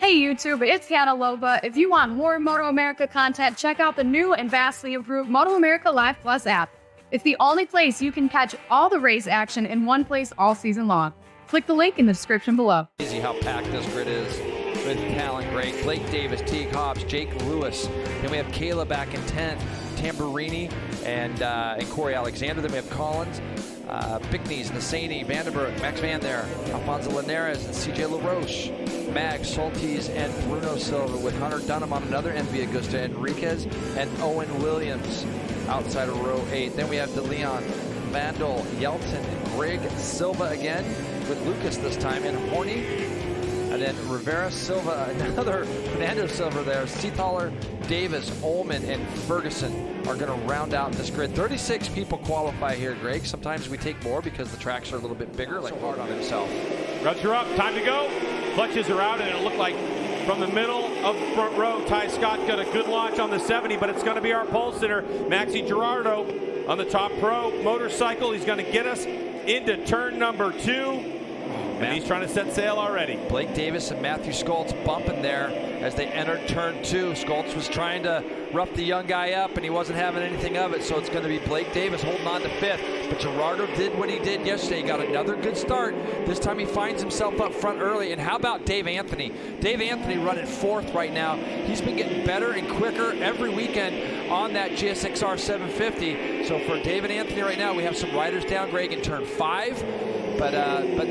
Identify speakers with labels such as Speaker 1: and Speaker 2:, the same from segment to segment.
Speaker 1: Hey YouTube, it's Hannah Loba. If you want more MotoAmerica content, check out the new and vastly improved MotoAmerica Live Plus app. It's the only place you can catch all the race action in one place all season long. Click the link in the description below.
Speaker 2: Easy how packed this grid is with talent. Great. Blake Davis, Teague Hobbs, Jake Lewis. Then we have Kayla back in 10th, Tamburini, and Corey Alexander. Then we have Collins, Bickneys, Nassani, Vandenberg, Max Van Der, Alfonso Linares, and CJ LaRoche. Mag, Soltis, and Bruno Silva with Hunter Dunham on another Envy Augusta, Enriquez, and Owen Williams outside of row 8. Then we have DeLeon, Vandal, Yelton, and Greg Silva again with Lucas this time, and Horney. And then Rivera, Silva, another Fernando Silva there. Seathaler, Davis, Ullman, and Ferguson are going to round out this grid. 36 people qualify here, Greg. Sometimes we take more because the tracks are a little bit bigger, like hard on himself.
Speaker 3: Ruts are up, time to go. Clutches are out, and it looked like from the middle of the front row, Ty Scott got a good launch on the 70, but it's going to be our pole sitter, Maxi Girardo, on the top pro motorcycle. He's going to get us into turn number 2. And he's trying to set sail already. Blake Davis and Matthew Skoltz bumping there as they entered turn 2. Skoltz was trying to rough the young guy up, and he wasn't having anything of it, so it's going to be Blake Davis holding on to 5th. But Girardo did what he did yesterday. He got another good start. This time he finds himself up front early. And how about Dave Anthony? Dave Anthony running 4th right now. He's been getting better and quicker every weekend on that GSXR 750. So for David Anthony right now, we have some riders down, Greg, in turn 5. But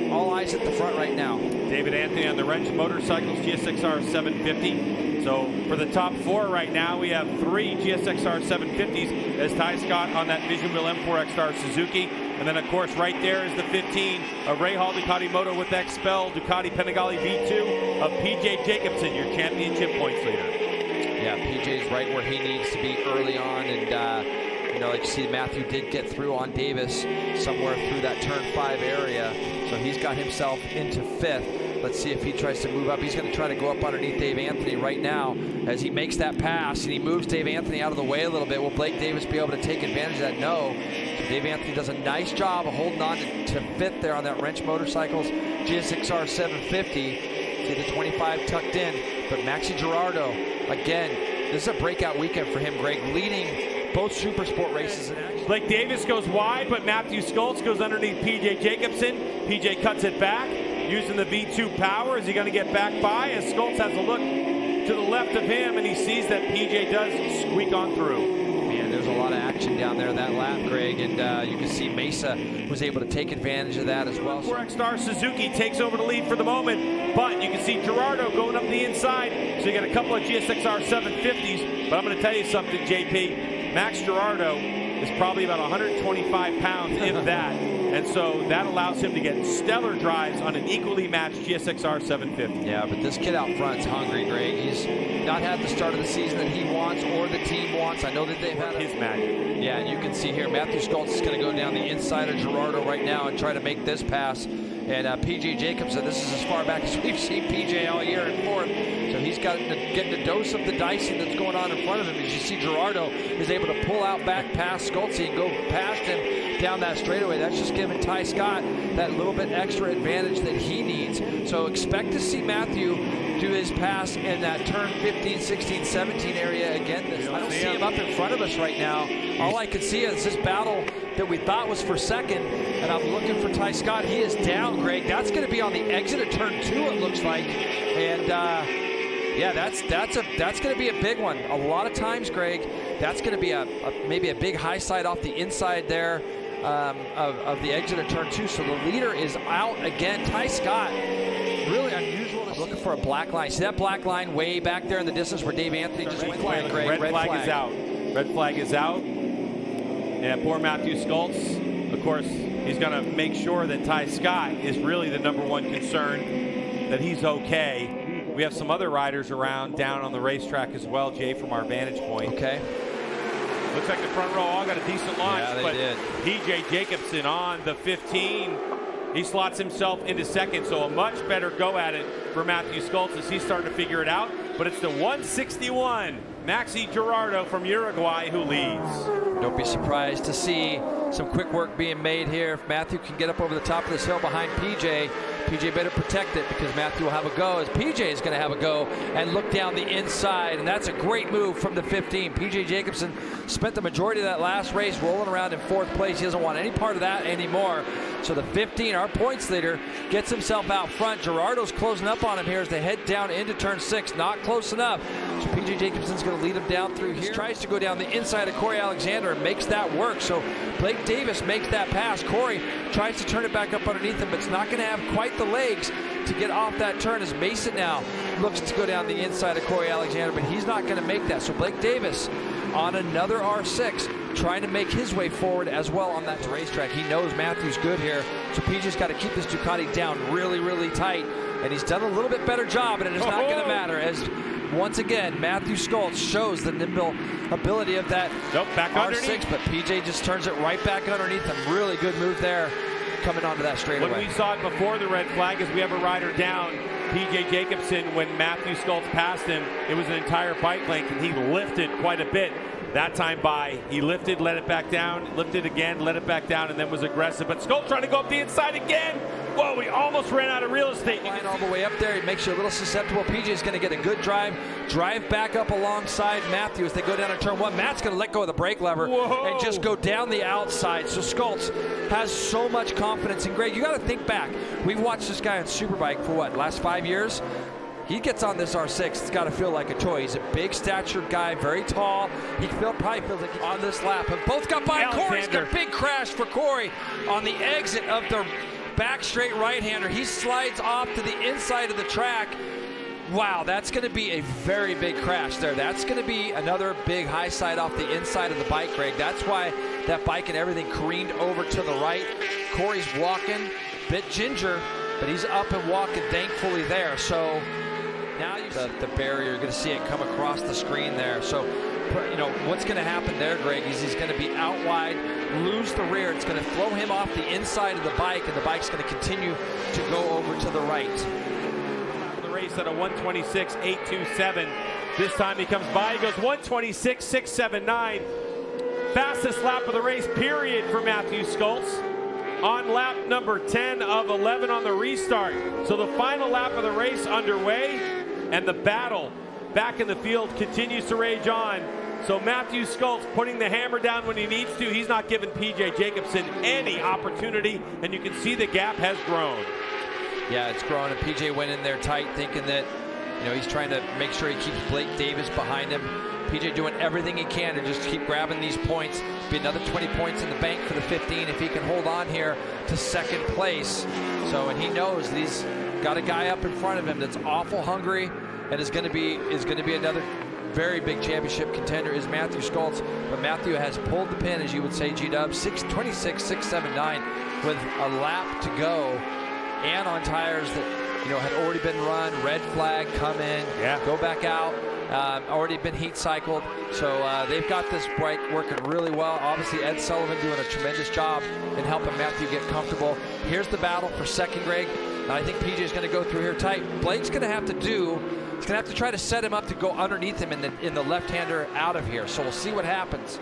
Speaker 3: all eyes at the front right now. David Anthony on the Wrench Motorcycles GSXR 750. So for the top 4 right now, we have 3 GSXR 750s as Ty Scott on that Vision Wheel M4 X-Star Suzuki. And then, of course, right there is the 15 of Ray Hall Ducati Moto with Expel Ducati Panigale V2 of PJ Jacobson, your championship points leader. Yeah, PJ's right where he needs to be early on, and you know, like you see, Matthew did get through on Davis somewhere through that turn 5 area, so he's got himself into 5th. Let's see if he tries to move up. He's going to try to go up underneath Dave Anthony right now as he makes that pass, and he moves Dave Anthony out of the way a little bit. Will Blake Davis be able to take advantage of that? No. So Dave Anthony does a nice job of holding on to 5th there on that Wrench Motorcycles GSXR 750. See the 25 tucked in, but Maxi Girardo, again, this is a breakout weekend for him, Greg, leading both Supersport races in action. Blake Davis goes wide, but Matthew Skoltz goes underneath PJ Jacobson. PJ cuts it back, using the V2 power. Is he going to get back by? As Skoltz has a look to the left of him, and he sees that PJ does squeak on through. Man, there's a lot of action down there that lap, Greg, and you can see Mesa was able to take advantage of that as well. 4X-Star Suzuki takes over the lead for the moment, but you can see Girardo going up the inside, so you got a couple of GSXR 750s, but I'm going to tell you something, JP. Max Girardo is probably about 125 pounds, if that. And so that allows him to get stellar drives on an equally matched GSXR 750. Yeah, but this kid out front's hungry, Greg. He's not had the start of the season that he wants or the team wants. I know that they've had his magic. Yeah, and you can see here, Matthew Skoltz is going to go down the inside of Girardo right now and try to make this pass. And PJ Jacobson, this is as far back as we've seen PJ all year in 4th. So he's got getting a dose of the dicing that's going on in front of him. As you see, Girardo is able to pull out back past Skoltz and go past him down that straightaway. That's just giving Ty Scott that little bit extra advantage that he needs. So expect to see Matthew do his pass in that turn 15, 16, 17 area again. I don't see him up in front of us right now. All I can see is this battle that we thought was for 2nd, and I'm looking for Ty Scott. He is down, Greg. That's going to be on the exit of turn 2, it looks like. And yeah, that's going to be a big one. A lot of times, Greg, that's going to be maybe a big high side off the inside there of the exit of turn 2. So the leader is out again. Ty Scott, really unusual. Looking for a black line. See that black line way back there in the distance where Dave Anthony just went by, Greg? Red flag is out. Red flag is out. Yeah, poor Matthew Skoltz. Of course, he's going to make sure that Ty Scott is really the #1 concern, that he's okay. We have some other riders around down on the racetrack as well, Jay, from our vantage point. Okay. Looks like the front row all got a decent launch, yeah, but did. PJ Jacobson on the 15. He slots himself into 2nd, so a much better go at it for Matthew Skoltz as he's starting to figure it out. But it's the 161 Maxi Girardo from Uruguay who leads. Don't be surprised to see some quick work being made here. If Matthew can get up over the top of this hill behind PJ,
Speaker 2: PJ better protect it because Matthew will have a go as PJ is going to have a go and look down the inside. And that's a great move from the 15. PJ Jacobsen spent the majority of that last race rolling around in 4th place. He doesn't want any part of that anymore. So the 15, our points leader, gets himself out front. Gerardo's closing up on him here as they head down into turn 6. Not close enough. So PJ Jacobsen's going to lead him down through here. Tries to go down the inside of Corey Alexander and makes that work. So Blake Davis makes that pass. Corey tries to turn it back up underneath him, but it's not going to have quite the legs to get off that turn as Mason now looks to go down the inside of Corey Alexander, but he's not going to make that. So Blake Davis on another R6 trying to make his way forward as well on that racetrack. He knows Matthew's good here, so PJ's got to keep this Ducati down really, really tight, and he's done a little bit better job, and it is not going to matter as once again Matthew Skoltz shows the nimble ability of that
Speaker 3: back
Speaker 2: R6,
Speaker 3: underneath.
Speaker 2: but PJ just turns it right back underneath him. Really good move there coming onto that straightaway.
Speaker 3: When we saw it before the red flag is we have a rider down, PJ Jacobsen, when Matthew Skoltz passed him, it was an entire bike length, and he lifted quite a bit. That time by, he lifted, let it back down, lifted again, let it back down, and then was aggressive. But Skoltz trying to go up the inside again. Whoa, we almost ran out of real estate.
Speaker 2: Line all the way up there, it makes you a little susceptible. PJ is going to get a good drive back up alongside Matthew as they go down to turn 1. Matt's going to let go of the brake lever and just go down the outside. So Skoltz has so much confidence. And Greg, you got to think back. We've watched this guy on Superbike for what, last 5 years? He gets on this R6, it's got to feel like a toy. He's a big statured guy, very tall. He probably feels like he's on this lap. And both got by Corey. It's a big crash for Corey on the exit of the back straight right-hander. He slides off to the inside of the track. Wow, that's going to be a very big crash there. That's going to be another big high side off the inside of the bike, Greg. That's why that bike and everything careened over to the right. Corey's walking, bit ginger, but he's up and walking thankfully there. So now you see the barrier, you're going to see it come across the screen there. So, you know, what's going to happen there, Greg, is he's going to be out wide, lose the rear. It's going to throw him off the inside of the bike, and the bike's going to continue to go over to the right.
Speaker 3: The race at a 1:26.827. This time he comes by, he goes 1:26.679. Fastest lap of the race, period, for Matthew Skoltz. On lap number 10 of 11 on the restart. So the final lap of the race underway, and the battle back in the field continues to rage on. So Matthew Skoltz putting the hammer down when he needs to. He's not giving PJ Jacobsen any opportunity, and you can see the gap has grown.
Speaker 2: Yeah, it's grown, and PJ went in there tight thinking that, you know, he's trying to make sure he keeps Blake Davis behind him. PJ doing everything he can to just keep grabbing these points. Be another 20 points in the bank for the 15 if he can hold on here to 2nd place. So, and he knows that he's got a guy up in front of him that's awful hungry and is going to be another very big championship contender is Matthew Skoltz. But Matthew has pulled the pin, as you would say, G-Dub, 6:26.679 with a lap to go, and on tires that, you know, had already been run. Red flag, come in, go back out. Already been heat cycled, so they've got this bike working really well. Obviously, Ed Sullivan doing a tremendous job in helping Matthew get comfortable. Here's the battle for 2nd, Greg. I think PJ is going to go through here tight. Blake's going to have to he's going to have to try to set him up to go underneath him in the left-hander out of here. So we'll see what happens.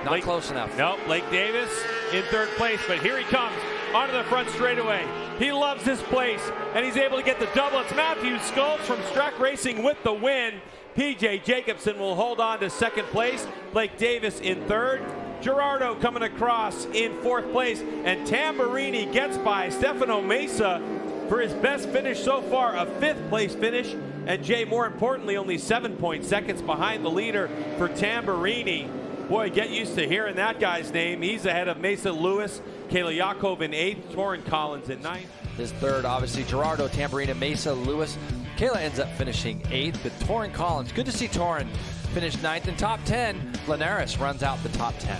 Speaker 2: Not close enough.
Speaker 3: No, Blake Davis in 3rd place, but here he comes onto the front straightaway. He loves this place, and he's able to get the double. It's Matthew Skoltz from Strack Racing with the win. PJ Jacobsen will hold on to 2nd place. Blake Davis in 3rd. Gerardo coming across in 4th place. And Tamburini gets by Stefano Mesa for his best finish so far, a 5th place finish. And Jay, more importantly, only 7 seconds behind the leader for Tamburini. Boy, get used to hearing that guy's name. He's ahead of Mesa Lewis, Kayla Yakov in 8th, Torrin Collins in 9th.
Speaker 2: His 3rd, obviously, Gerardo, Tamburina, Mesa, Lewis. Kayla ends up finishing 8th, but Torrin Collins, good to see Torrin finish 9th. In top 10, Linares runs out the top 10.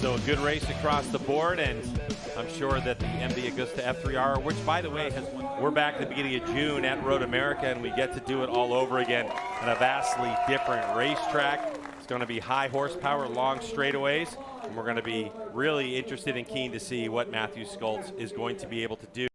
Speaker 3: So a good race across the board, and I'm sure that the MD Augusta F3R, which, by the way, we're back at the beginning of June at MotoAmerica, and we get to do it all over again on a vastly different racetrack. It's going to be high horsepower, long straightaways, and we're going to be really interested and keen to see what Matthew Skoltz is going to be able to do.